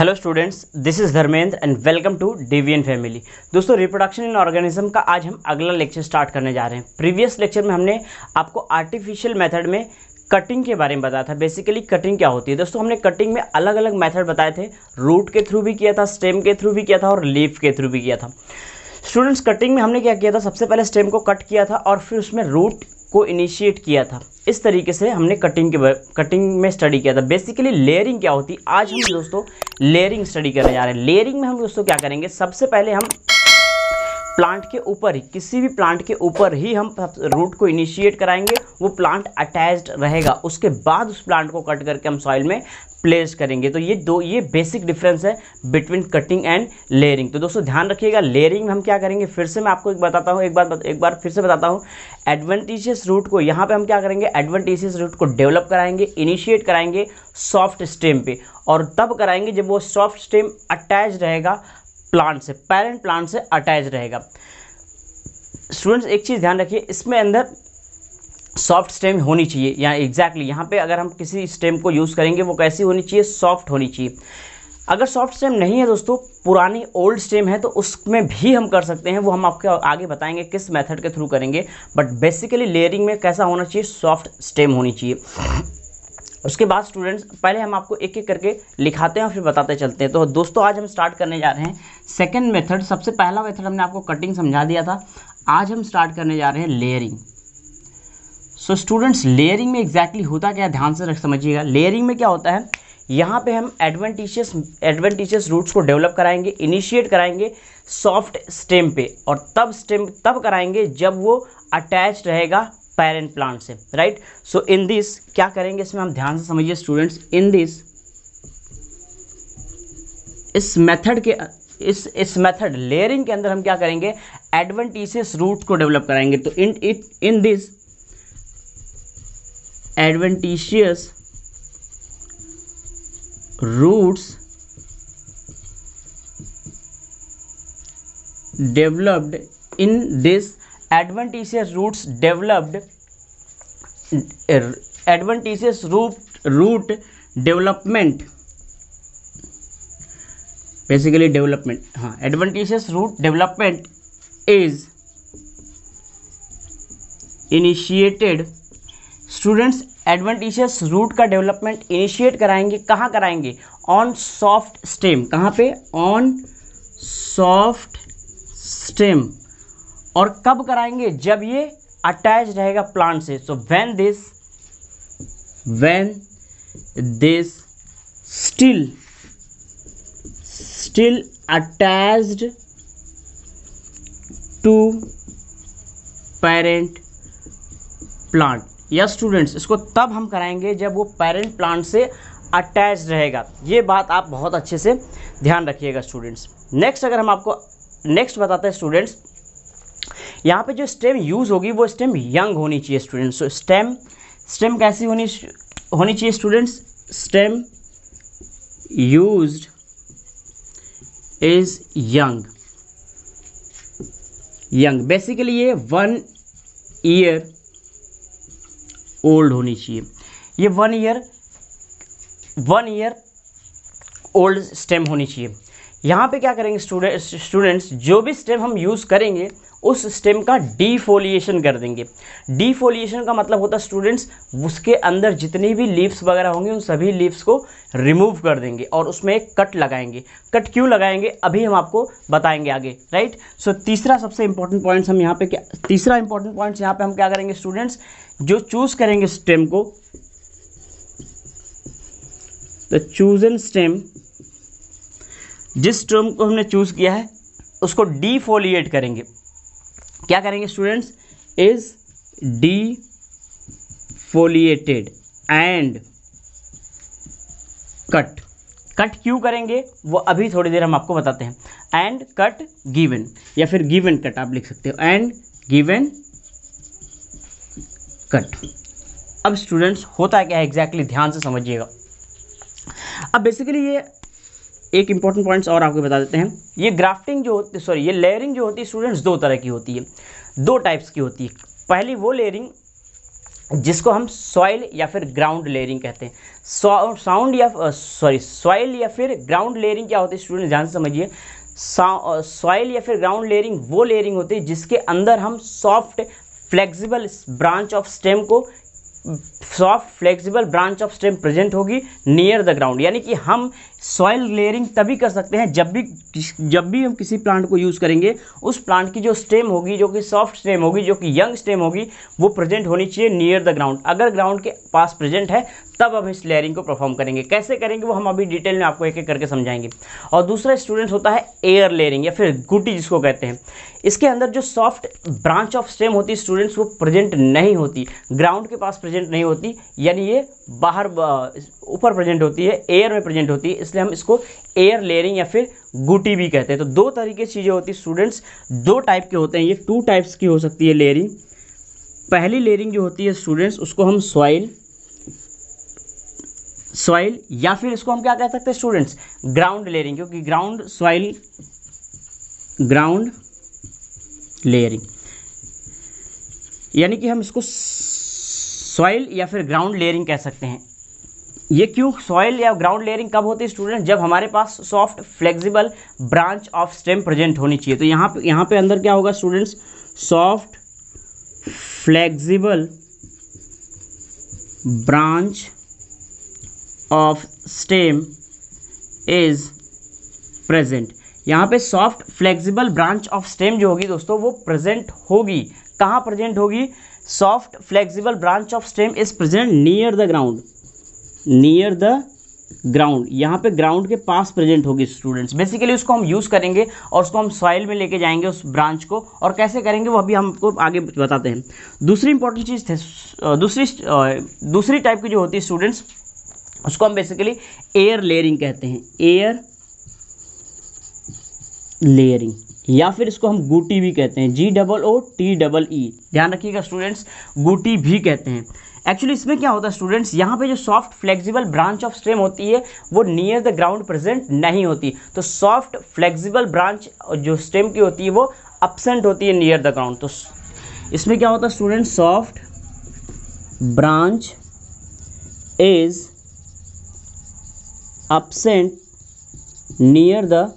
Hello students, this is Dharmendra and welcome to DVN family. दोस्तों, reproduction in organism का आज हम अगला लेक्चर स्टार्ट करने जा रहे हैं। प्रीवियस लेक्चर में हमने आपको आर्टिफिशियल मेथड में कटिंग के बारे में बताया था। बेसिकली कटिंग क्या होती है दोस्तों, हमने कटिंग में अलग अलग मेथड बताए थे। रूट के थ्रू भी किया था, स्टेम के थ्रू भी किया था और लीफ के थ्रू भी किया था। स्टूडेंट्स, कटिंग में हमने क्या किया था, सबसे पहले स्टेम को कट किया था और फिर उसमें रूट को इनिशिएट किया था। इस तरीके से हमने कटिंग में स्टडी किया था। बेसिकली लेयरिंग क्या होती है, आज हम दोस्तों लेयरिंग स्टडी करने जा रहे हैं। लेयरिंग में हम दोस्तों क्या करेंगे, सबसे पहले हम प्लांट के ऊपर ही, किसी भी प्लांट के ऊपर ही हम रूट को इनिशिएट कराएंगे, वो प्लांट अटैच्ड रहेगा। उसके बाद उस प्लांट को कट करके हम सॉइल में प्लेस करेंगे। तो ये बेसिक डिफरेंस है बिटवीन कटिंग एंड लेयरिंग। तो दोस्तों ध्यान रखिएगा, लेयरिंग में हम क्या करेंगे, फिर से मैं आपको एक बार फिर से बताता हूँ। एडवेंटिशियस रूट को यहाँ पे हम क्या करेंगे, एडवेंटिशियस रूट को डेवलप कराएंगे, इनिशिएट कराएंगे सॉफ्ट स्टेम पे, और तब कराएंगे जब वो सॉफ्ट स्टेम अटैच रहेगा प्लांट से, पेरेंट प्लांट से अटैच रहेगा। स्टूडेंट्स, एक चीज़ ध्यान रखिए, इसमें अंदर सॉफ्ट स्टेम होनी चाहिए। या एग्जैक्टली यहाँ पे अगर हम किसी स्टेम को यूज़ करेंगे, वो कैसी होनी चाहिए, सॉफ्ट होनी चाहिए। अगर सॉफ्ट स्टेम नहीं है दोस्तों, पुरानी ओल्ड स्टेम है, तो उसमें भी हम कर सकते हैं। वो हम आपको आगे बताएंगे किस मेथड के थ्रू करेंगे। बट बेसिकली लेयरिंग में कैसा होना चाहिए, सॉफ्ट स्टेम होनी चाहिए। उसके बाद स्टूडेंट्स, पहले हम आपको एक एक करके लिखाते हैं और फिर बताते चलते हैं। तो दोस्तों, आज हम स्टार्ट करने जा रहे हैं सेकंड मेथड। सबसे पहला मेथड हमने आपको कटिंग समझा दिया था। आज हम स्टार्ट करने जा रहे हैं लेयरिंग। सो स्टूडेंट्स, लेयरिंग में एग्जैक्टली होता क्या है, ध्यान से समझिएगा। लेयरिंग में क्या होता है, यहाँ पे हम एडवेंटिशियस रूट्स को डेवलप कराएंगे, इनिशिएट कराएंगे सॉफ्ट स्टेम पे, और तब कराएंगे जब वो अटैच रहेगा पेरेंट प्लांट से, राइट। सो इन दिस क्या करेंगे, इसमें हम ध्यान से समझिए स्टूडेंट्स। इन दिस, इस मेथड लेयरिंग के अंदर हम क्या करेंगे, एडवेंटिशियस रूट को डेवलप कराएंगे। तो in this adventitious roots developed in this adventitious root development, basically development, adventitious root development is initiated। Students, adventitious root का डेवलपमेंट इनिशिएट कराएंगे, कहाँ कराएंगे, ऑन सॉफ्ट स्टेम। कहाँ पे, ऑन सॉफ्ट स्टेम। और कब कराएंगे, जब ये अटैच रहेगा प्लांट से। So when this still attached to parent plant। या स्टूडेंट्स, इसको तब हम कराएंगे जब वो पेरेंट प्लांट से अटैच रहेगा। ये बात आप बहुत अच्छे से ध्यान रखिएगा स्टूडेंट्स। नेक्स्ट, अगर हम आपको नेक्स्ट बताते हैं स्टूडेंट्स, यहाँ पे जो स्टेम यूज़ होगी वो स्टेम यंग होनी चाहिए स्टूडेंट्स। सो स्टेम कैसी होनी चाहिए students, stem used is young. Basically ये 1 ईयर ओल्ड होनी चाहिए। ये 1 ईयर ओल्ड स्टेम होनी चाहिए। यहाँ पे क्या करेंगे स्टूडेंट्स, जो भी स्टेम हम यूज़ करेंगे उस स्टेम का डीफोलिएशन कर देंगे। डीफोलिएशन का मतलब होता है स्टूडेंट्स, उसके अंदर जितनी भी लीव्स वगैरह होंगी उन सभी लीव्स को रिमूव कर देंगे और उसमें एक कट लगाएंगे। कट क्यों लगाएंगे, अभी हम आपको बताएंगे आगे, राइट। सो तीसरा सबसे इंपॉर्टेंट पॉइंट्स हम यहाँ पे क्या करेंगे स्टूडेंट्स, जो चूज करेंगे स्टेम को, द चूजन स्टेम, जिस स्टेम को हमने चूज किया है उसको डीफोलिएट करेंगे। क्या करेंगे स्टूडेंट्स, इज डीफोलिएटेड एंड कट क्यों करेंगे वो अभी थोड़ी देर हम आपको बताते हैं। एंड कट गिवन, या फिर गिवन कट आप लिख सकते हो, एंड गिवन कट। अब स्टूडेंट्स, होता क्या है एग्जैक्टली, ध्यान से समझिएगा। अब बेसिकली ये एक इंपॉर्टेंट पॉइंट्स और आपको बता देते हैं। ये ग्राफ्टिंग जो होती है, ये लेयरिंग जो होती है स्टूडेंट्स, 2 तरह की होती है, 2 टाइप्स की होती है। पहली वो लेयरिंग जिसको हम सॉइल या फिर ग्राउंड लेयरिंग कहते हैं। सॉइल या फिर ग्राउंड लेयरिंग क्या होती है स्टूडेंट, ध्यान से समझिए। सॉइल या फिर ग्राउंड लेयरिंग वो लेयरिंग होती है जिसके अंदर हम soft flexible branch of stem present होगी नियर द ग्राउंड। यानी कि हम सॉइल लेयरिंग तभी कर सकते हैं जब भी हम किसी प्लांट को यूज़ करेंगे, उस प्लांट की जो स्टेम होगी, जो कि सॉफ्ट स्टेम होगी, जो कि यंग स्टेम होगी, वो प्रेजेंट होनी चाहिए नियर द ग्राउंड। अगर ग्राउंड के पास प्रेजेंट है तब हम इस लेयरिंग को परफॉर्म करेंगे। कैसे करेंगे वो हम अभी डिटेल में आपको एक एक करके समझाएंगे। और दूसरा स्टूडेंट्स होता है एयर लेयरिंग या फिर गुटी जिसको कहते हैं। इसके अंदर जो सॉफ्ट ब्रांच ऑफ स्टेम होती है स्टूडेंट्स, वो प्रेजेंट नहीं होती, ग्राउंड के पास प्रेजेंट नहीं होती, यानी ये बाहर ऊपर प्रेजेंट होती है, एयर में प्रेजेंट होती है, इसलिए हम इसको एयर लेयरिंग या फिर गुटी भी कहते हैं। तो दो तरीके की चीज़ें होती है स्टूडेंट्स, दो टाइप के होते हैं ये, 2 टाइप्स की हो सकती है लेयरिंग। पहली लेयरिंग जो होती है स्टूडेंट्स उसको हम सॉइल या फिर इसको हम क्या कह सकते हैं स्टूडेंट्स, ग्राउंड लेयरिंग, क्योंकि ग्राउंड लेयरिंग यानी कि हम इसको सॉइल या फिर ग्राउंड लेयरिंग कह सकते हैं। ये क्यों सॉइल या ग्राउंड लेयरिंग कब होती है स्टूडेंट, जब हमारे पास soft flexible branch of stem present होनी चाहिए। तो यहाँ पे अंदर क्या होगा students, soft flexible branch of stem is present. यहाँ पे soft flexible branch of stem जो होगी दोस्तों वो प्रेजेंट होगी। कहाँ प्रेजेंट होगी, soft flexible branch of stem is present near the ground, यहाँ पे ग्राउंड के पास प्रेजेंट होगी स्टूडेंट्स। बेसिकली उसको हम यूज़ करेंगे और उसको हम सॉइल में लेके जाएंगे उस ब्रांच को, और कैसे करेंगे वो अभी हमको आगे बताते हैं। दूसरी इंपॉर्टेंट चीज़ थे, दूसरी टाइप की जो होती है स्टूडेंट्स उसको हम बेसिकली एयर लेयरिंग कहते हैं, एयर लेयरिंग, या फिर इसको हम गुटी भी कहते हैं, GOOTEE। ध्यान रखिएगा स्टूडेंट्स, गुटी भी कहते हैं। एक्चुअली इसमें क्या होता है स्टूडेंट्स, यहाँ पे जो soft flexible branch of stem होती है वो नियर द ग्राउंड प्रेजेंट नहीं होती। तो सॉफ्ट फ्लेक्सिबल ब्रांच जो स्टेम की होती है वो अब्सेंट होती है नियर द ग्राउंड। तो इसमें क्या होता है student, soft branch is absent near the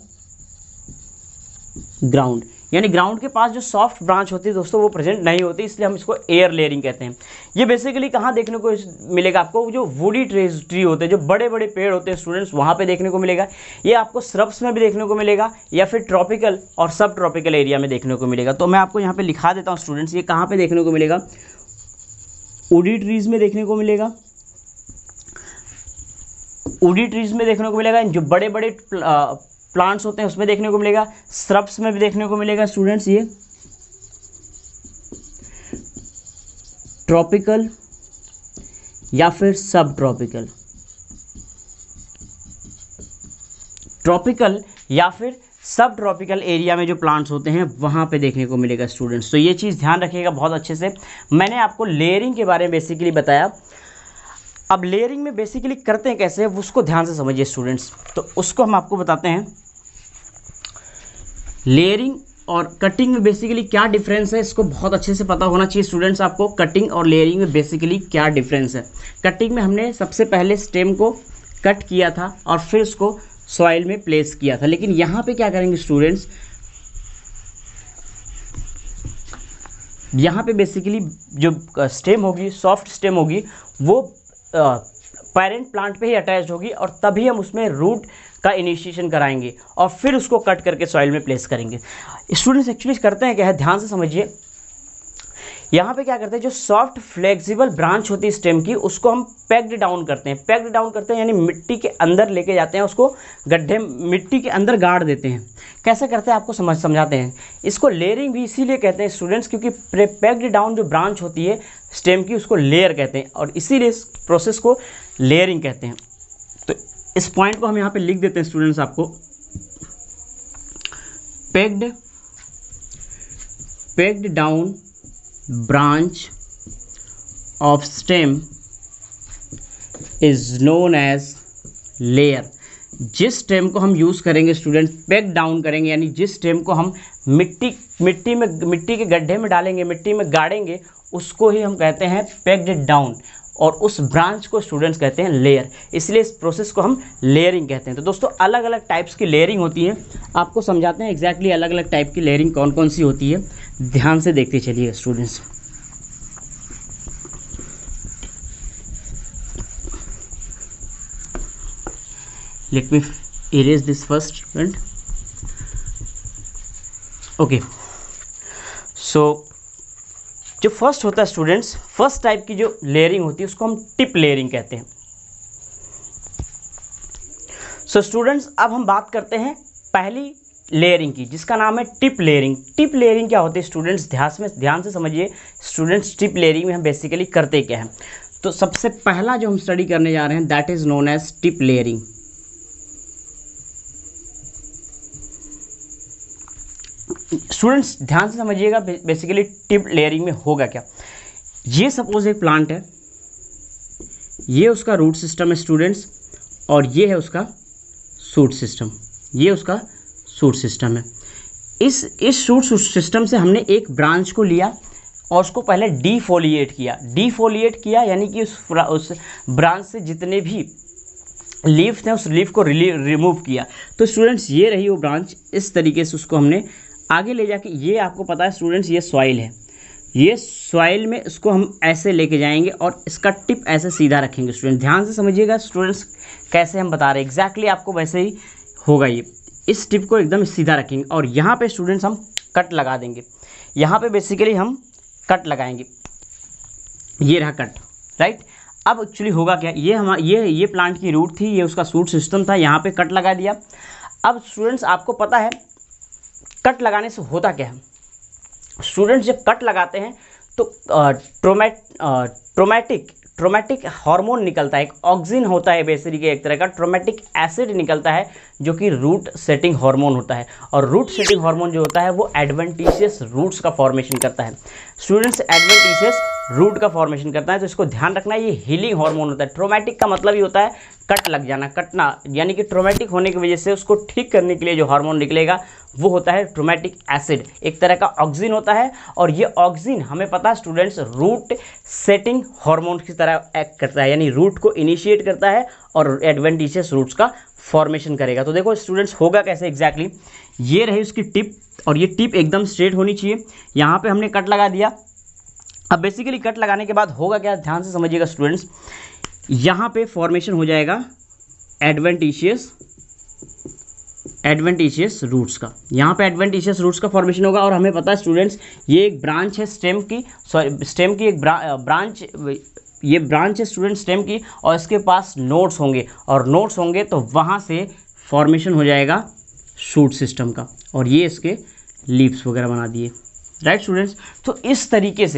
ground, यानी ग्राउंड के पास जो सॉफ्ट ब्रांच होती है दोस्तों वो प्रेजेंट नहीं होती, इसलिए हम इसको एयर लेयरिंग कहते हैं। ये बेसिकली कहाँ देखने को मिलेगा आपको, जो वुडी ट्री होते हैं, जो बड़े बड़े पेड़ होते हैं स्टूडेंट्स, वहाँ पे देखने को मिलेगा। ये आपको श्रब्स में भी देखने को मिलेगा या फिर ट्रॉपिकल और सब ट्रॉपिकल एरिया में देखने को मिलेगा। तो मैं आपको यहाँ पे लिखा देता हूँ स्टूडेंट्स, ये कहाँ पे देखने को मिलेगा, वुडी ट्रीज में देखने को मिलेगा, वुडी ट्रीज में देखने को मिलेगा, जो बड़े बड़े प्लांट्स होते हैं उसमें देखने को मिलेगा, श्रब्स में भी देखने को मिलेगा स्टूडेंट्स, ये ट्रॉपिकल या फिर सब ट्रॉपिकल, ट्रॉपिकल या फिर सब ट्रॉपिकल एरिया में जो प्लांट्स होते हैं वहाँ पे देखने को मिलेगा स्टूडेंट्स। तो ये चीज़ ध्यान रखिएगा बहुत अच्छे से। मैंने आपको लेयरिंग के बारे में बेसिकली बताया। अब लेयरिंग में बेसिकली करते हैं कैसे उसको ध्यान से समझिए स्टूडेंट्स। तो उसको हम आपको बताते हैं, लेयरिंग और कटिंग में बेसिकली क्या डिफरेंस है, इसको बहुत अच्छे से पता होना चाहिए स्टूडेंट्स आपको। कटिंग और लेयरिंग में बेसिकली क्या डिफरेंस है। कटिंग में हमने सबसे पहले स्टेम को कट किया था और फिर उसको सॉइल में प्लेस किया था, लेकिन यहाँ पे क्या करेंगे स्टूडेंट्स, यहाँ पे बेसिकली जो स्टेम होगी, सॉफ्ट स्टेम होगी, वो पेरेंट प्लांट पे ही अटैच होगी और तभी हम उसमें रूट का इनिशिएशन कराएंगे और फिर उसको कट करके सॉइल में प्लेस करेंगे। स्टूडेंट्स एक्चुअली करते हैं क्या है, ध्यान से समझिए। यहाँ पे क्या करते हैं, जो सॉफ्ट फ्लेक्सिबल ब्रांच होती है स्टेम की, उसको हम पैक्ड डाउन करते हैं। पैक्ड डाउन करते हैं यानी मिट्टी के अंदर लेके जाते हैं, उसको गड्ढे मिट्टी के अंदर गाड़ देते हैं। कैसे करते हैं आपको समझाते हैं। इसको लेयरिंग भी इसीलिए कहते हैं स्टूडेंट्स, क्योंकि पैक्ड डाउन जो ब्रांच होती है स्टेम की उसको लेयर कहते हैं और इसीलिए इस प्रोसेस को लेयरिंग कहते हैं। तो इस पॉइंट को हम यहाँ पे लिख देते हैं स्टूडेंट्स आपको, packed down branch of stem is known edge layer. जिस स्टेम को हम यूज़ करेंगे स्टूडेंट, पैक डाउन करेंगे, यानी जिस स्टेम को हम मिट्टी के गड्ढे में डालेंगे, मिट्टी में गाड़ेंगे, उसको ही हम कहते हैं पैक्ड डाउन, और उस ब्रांच को स्टूडेंट्स कहते हैं लेयर। इसलिए इस प्रोसेस को हम लेयरिंग कहते हैं। तो दोस्तों अलग अलग टाइप्स की लेयरिंग होती है, आपको समझाते हैं एग्जैक्टली अलग अलग टाइप की लेयरिंग कौन कौन सी होती है, ध्यान से देखते चलिए students. Let me erase this first student. Okay, so जो फर्स्ट होता है स्टूडेंट्स, फर्स्ट टाइप की जो लेयरिंग होती है उसको हम टिप लेयरिंग कहते हैं। सो स्टूडेंट्स अब हम बात करते हैं पहली लेयरिंग की, जिसका नाम है टिप लेयरिंग। टिप लेयरिंग क्या होती है स्टूडेंट्स, ध्यान से समझिए स्टूडेंट्स। टिप लेयरिंग में हम बेसिकली करते क्या हैं, तो सबसे पहला जो हम स्टडी करने जा रहे हैं that is known as tip layering. Students ध्यान से समझिएगा, बेसिकली टिप लेयरिंग में होगा क्या। ये सपोज एक प्लांट है, ये उसका रूट सिस्टम है स्टूडेंट्स, और ये है उसका शूट सिस्टम, ये उसका शूट सिस्टम है। इस शूट सिस्टम से हमने एक ब्रांच को लिया और उसको पहले डीफोलिएट किया, यानी कि उस ब्रांच से जितने भी लीफ थे उस लीफ को रिमूव किया। तो स्टूडेंट्स ये रही वो ब्रांच, इस तरीके से उसको हमने आगे ले जाके, ये आपको पता है स्टूडेंट्स ये सॉइल है, ये सॉइल में इसको हम ऐसे लेके जाएंगे और इसका टिप ऐसे सीधा रखेंगे। स्टूडेंट ध्यान से समझिएगा स्टूडेंट्स, कैसे हम बता रहे हैं एग्जैक्टली आपको वैसे ही होगा। ये इस टिप को एकदम सीधा रखेंगे और यहाँ पे स्टूडेंट्स हम कट लगा देंगे। यहाँ पे बेसिकली हम कट लगाएंगे, ये रहा कट, राइट। अब एक्चुअली होगा क्या, ये प्लांट की रूट थी, ये उसका शूट सिस्टम था, यहाँ पे कट लगा दिया। अब स्टूडेंट्स आपको पता है कट लगाने से होता क्या है स्टूडेंट्स, जब कट लगाते हैं तो ट्रोमेटिक हार्मोन निकलता है, एक ऑक्सिन होता है बेसिकली, एक तरह का ट्रोमेटिक एसिड निकलता है जो कि रूट सेटिंग हार्मोन होता है। और रूट सेटिंग हार्मोन जो होता है वो एडवेंटिशियस रूट्स का फॉर्मेशन करता है स्टूडेंट्स, एडवेंटिशियस रूट का फॉर्मेशन करता है। तो इसको ध्यान रखना, ये हीलिंग हार्मोन होता है। ट्रोमेटिक का मतलब ही होता है कट लग जाना, कटना, यानी कि ट्रोमेटिक होने की वजह से उसको ठीक करने के लिए जो हार्मोन निकलेगा वो होता है ट्रोमेटिक एसिड, एक तरह का ऑक्सिन होता है। और ये ऑक्सिन हमें पता है स्टूडेंट्स रूट सेटिंग हार्मोन की तरह एक्ट करता है, यानी रूट को इनिशिएट करता है और एडवेंटिशियस रूट्स का फॉर्मेशन करेगा। तो देखो स्टूडेंट्स होगा कैसे एग्जैक्टली, ये रही उसकी टिप, और ये टिप एकदम स्ट्रेट होनी चाहिए। यहाँ पे हमने कट लगा दिया। अब बेसिकली कट लगाने के बाद होगा क्या, ध्यान से समझिएगा स्टूडेंट्स, यहाँ पे फॉर्मेशन हो जाएगा एडवेंटिशियस रूट्स का, यहाँ पे एडवेंटिशियस रूट्स का फॉर्मेशन होगा। और हमें पता है स्टूडेंट्स ये एक ब्रांच है स्टेम की एक ब्रांच, ये ब्रांच है स्टूडेंट स्टेम की, और इसके पास नोड्स होंगे, और नोड्स होंगे तो वहाँ से फॉर्मेशन हो जाएगा शूट सिस्टम का, और ये इसके लीव्स वगैरह बना दिए, राइट स्टूडेंट्स। तो इस तरीके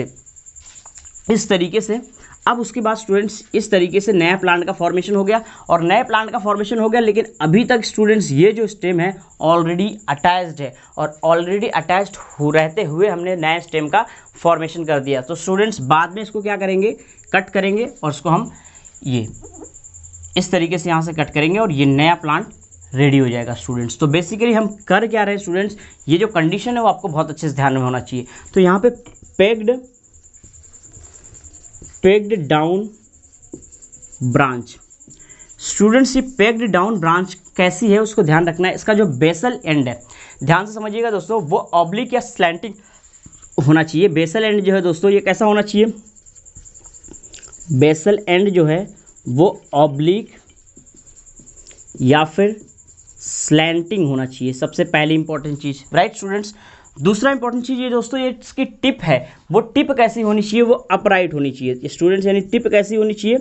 से अब उसके बाद स्टूडेंट्स इस तरीके से नया प्लांट का फॉर्मेशन हो गया, और नए प्लांट का फॉर्मेशन हो गया। लेकिन अभी तक स्टूडेंट्स ये जो स्टेम है ऑलरेडी अटैच्ड है, और ऑलरेडी अटैच्ड हो रहते हुए हमने नए स्टेम का फॉर्मेशन कर दिया। तो स्टूडेंट्स बाद में इसको क्या करेंगे, कट करेंगे, और इसको हम ये इस तरीके से यहाँ से कट करेंगे और ये नया प्लांट रेडी हो जाएगा स्टूडेंट्स। तो बेसिकली हम कर क्या रहे हैं स्टूडेंट्स, ये जो कंडीशन है वो आपको बहुत अच्छे से ध्यान में होना चाहिए। तो यहाँ पे पेग्ड डाउन ब्रांच, स्टूडेंट्स ये पेग्ड डाउन ब्रांच कैसी है उसको ध्यान रखना है। इसका जो बेसल एंड है, ध्यान से समझिएगा दोस्तों, वो ऑब्लिक या स्लैंटिंग होना चाहिए। बेसल एंड जो है दोस्तों ये कैसा होना चाहिए, बेसल एंड जो है वो ऑब्लिक या फिर स्लैंटिंग होना चाहिए, सबसे पहली इंपॉर्टेंट चीज़, राइट स्टूडेंट्स। दूसरा इंपॉर्टेंट चीज़ ये दोस्तों, ये इसकी टिप है, वो टिप कैसी होनी चाहिए, वो अपराइट होनी चाहिए स्टूडेंट्स, यानी टिप कैसी होनी चाहिए,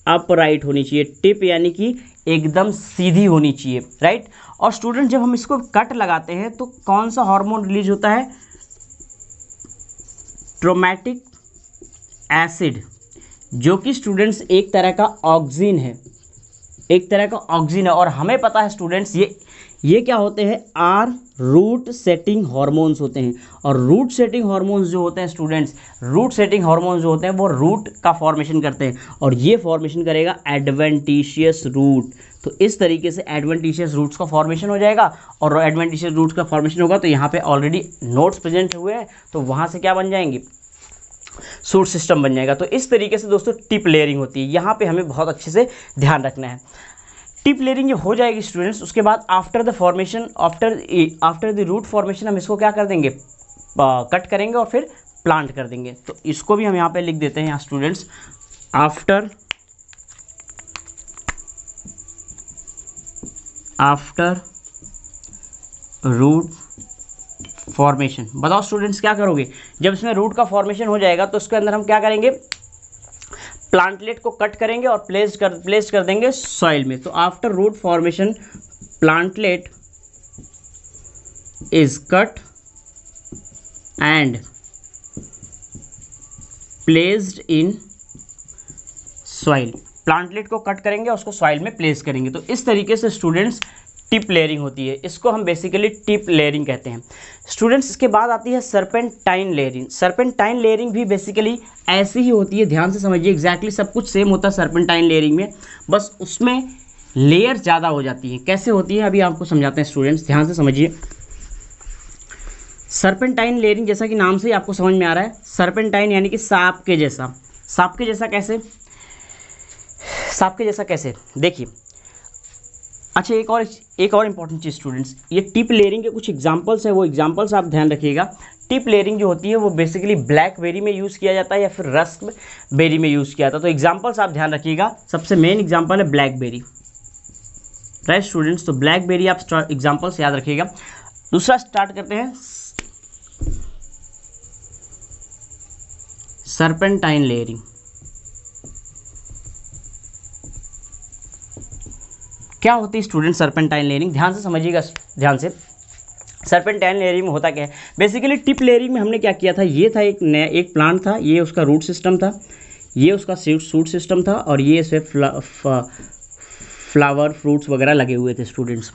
अपराइट होनी चाहिए टिप, यानी कि एकदम सीधी होनी चाहिए, राइट। और स्टूडेंट जब हम इसको कट लगाते हैं तो कौन सा हार्मोन रिलीज होता है, ट्रोमेटिक एसिड, जो कि स्टूडेंट्स एक तरह का ऑक्सिन है, एक तरह का ऑक्सिन है। और हमें पता है स्टूडेंट्स ये क्या होते हैं, आर रूट सेटिंग हार्मोन्स होते हैं। और रूट सेटिंग हार्मोन्स जो होते हैं स्टूडेंट्स, रूट सेटिंग हार्मोन्स जो होते हैं वो रूट का फॉर्मेशन करते हैं, और ये फॉर्मेशन करेगा एडवेंटिशियस रूट। तो इस तरीके से एडवेंटिशियस रूट्स का फॉर्मेशन हो जाएगा, और एडवेंटिशियस रूट्स का फॉर्मेशन होगा तो यहाँ पे ऑलरेडी नोड्स प्रेजेंट हुए हैं, तो वहाँ से क्या बन जाएंगे, सूट सिस्टम बन जाएगा। तो इस तरीके से दोस्तों टिप लेयरिंग होती है, यहाँ पे हमें बहुत अच्छे से ध्यान रखना है। टिप लेयरिंग जो हो जाएगी स्टूडेंट्स, उसके बाद after the formation, after the root formation हम इसको क्या कर देंगे, कट करेंगे और फिर प्लांट कर देंगे। तो इसको भी हम यहाँ पे लिख देते हैं यहाँ स्टूडेंट्स, आफ्टर रूट फॉर्मेशन। बताओ स्टूडेंट्स क्या करोगे, जब इसमें रूट का फॉर्मेशन हो जाएगा तो उसके अंदर हम क्या करेंगे, प्लांटलेट को कट करेंगे और प्लेस कर देंगे सॉइल में। तो after root formation plantlet is cut and placed in soil. Plantlet को कट करेंगे और उसको सॉइल में प्लेस करेंगे। तो इस तरीके से स्टूडेंट्स टिप लेयरिंग होती है, इसको हम बेसिकली टिप लेयरिंग कहते हैं स्टूडेंट्स। इसके बाद आती है सर्पेंटाइन लेयरिंग। सर्पेंटाइन लेयरिंग भी बेसिकली ऐसी ही होती है, ध्यान से समझिए, एग्जैक्टली सब कुछ सेम होता है सर्पेंटाइन लेयरिंग में, बस उसमें लेयर ज़्यादा हो जाती है। कैसे होती है अभी आपको समझाते हैं स्टूडेंट्स, ध्यान से समझिए। सर्पेंटाइन लेयरिंग जैसा कि नाम से ही आपको समझ में आ रहा है, सर्पेंटाइन यानी कि सांप के जैसा। सांप के जैसा कैसे, सांप के जैसा कैसे, देखिए। अच्छा, एक और इम्पॉर्टेंट चीज़ स्टूडेंट्स, ये टिप लेयरिंग के कुछ एग्जांपल्स हैं, वो एग्जांपल्स आप ध्यान रखिएगा। टिप लेयरिंग जो होती है वो बेसिकली ब्लैकबेरी में यूज़ किया जाता है या फिर रस्पबेरी में यूज़ किया जाता है। तो एग्जांपल्स आप ध्यान रखिएगा। सबसे मेन एग्जांपल है ब्लैकबेरी, राइट स्टूडेंट्स। तो ब्लैकबेरी आप एग्जांपल्स याद रखिएगा। दूसरा स्टार्ट करते हैं, सर्पेंटाइन लेयरिंग। क्या होती है स्टूडेंट सर्पेंटाइन लेयरिंग, ध्यान से समझिएगा, ध्यान से। सर्पेंटाइन लेयरिंग में होता क्या है, बेसिकली टिप लेयरिंग में हमने क्या किया था, ये था एक प्लांट था, ये उसका रूट सिस्टम था, ये उसका सूट सिस्टम था, और ये इसे फ्लावर फ्रूट्स वगैरह लगे हुए थे स्टूडेंट्स।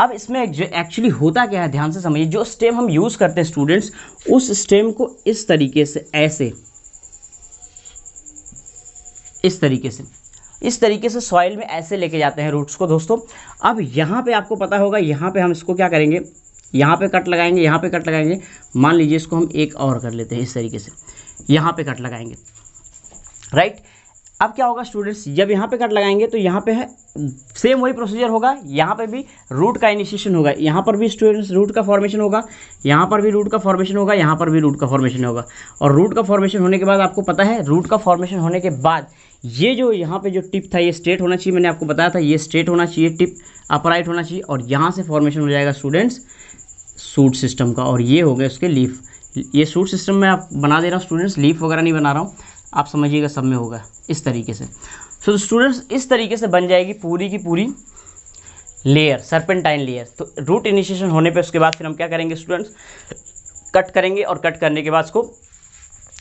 अब इसमें एक्चुअली होता क्या है, ध्यान से समझिए। जो स्टेम हम यूज़ करते हैं स्टूडेंट्स, उस स्टेम को इस तरीके से, ऐसे इस तरीके से सॉइल में ऐसे लेके जाते हैं रूट्स को दोस्तों। अब यहाँ पे आपको पता होगा, यहाँ पे हम इसको क्या करेंगे, यहाँ पे कट लगाएंगे, यहाँ पे कट लगाएंगे। मान लीजिए इसको हम एक और कर लेते हैं इस तरीके से, यहाँ पे कट लगाएंगे, राइट। अब क्या होगा स्टूडेंट्स, जब यहाँ पे कट लगाएंगे तो यहाँ पे है सेम वही प्रोसीजर होगा, यहाँ पे भी रूट का इनिशिएशन होगा, यहाँ पर भी स्टूडेंट्स रूट का फॉर्मेशन होगा, यहाँ पर भी रूट का फॉर्मेशन होगा, यहाँ पर भी रूट का फॉर्मेशन होगा। और रूट का फॉर्मेशन होने के बाद आपको पता है, रूट का फॉर्मेशन होने के बाद ये जो यहाँ पे जो टिप था ये स्ट्रेट होना चाहिए, मैंने आपको बताया था ये स्ट्रेट होना चाहिए, टिप अपराइट होना चाहिए, और यहाँ से फॉर्मेशन हो जाएगा स्टूडेंट्स सूट सिस्टम का, और ये हो गया उसके लीफ। ये सूट सिस्टम में आप बना दे रहा हूँ स्टूडेंट्स, लीफ वगैरह नहीं बना रहा हूँ, आप समझिएगा, सब में होगा इस तरीके से। सो स्टूडेंट्स इस तरीके से बन जाएगी पूरी की पूरी लेयर, सर्पेंटाइन लेयर। तो रूट इनिशिएशन होने पे उसके बाद फिर हम क्या करेंगे स्टूडेंट्स, कट करेंगे, और कट करने के बाद उसको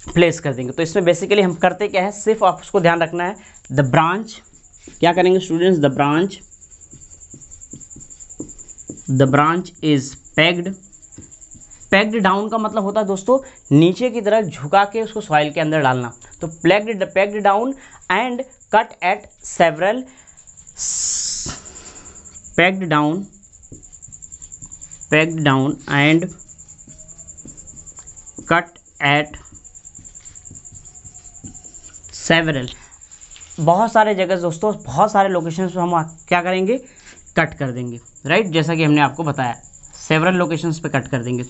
प्लेस कर देंगे। तो इसमें बेसिकली हम करते क्या है, सिर्फ आप उसको ध्यान रखना है, द ब्रांच, क्या करेंगे students, the branch is packed. Packed down का मतलब होता है दोस्तों नीचे की तरफ झुका के उसको सॉइल के अंदर डालना। तो packed down and cut eight several, packed down and cut eight several, बहुत सारे जगह दोस्तों, बहुत सारे लोकेशंस पे हम क्या करेंगे, कट कर देंगे, राइट। जैसा कि हमने आपको बताया, सेवरल लोकेशंस पे कट कर देंगे।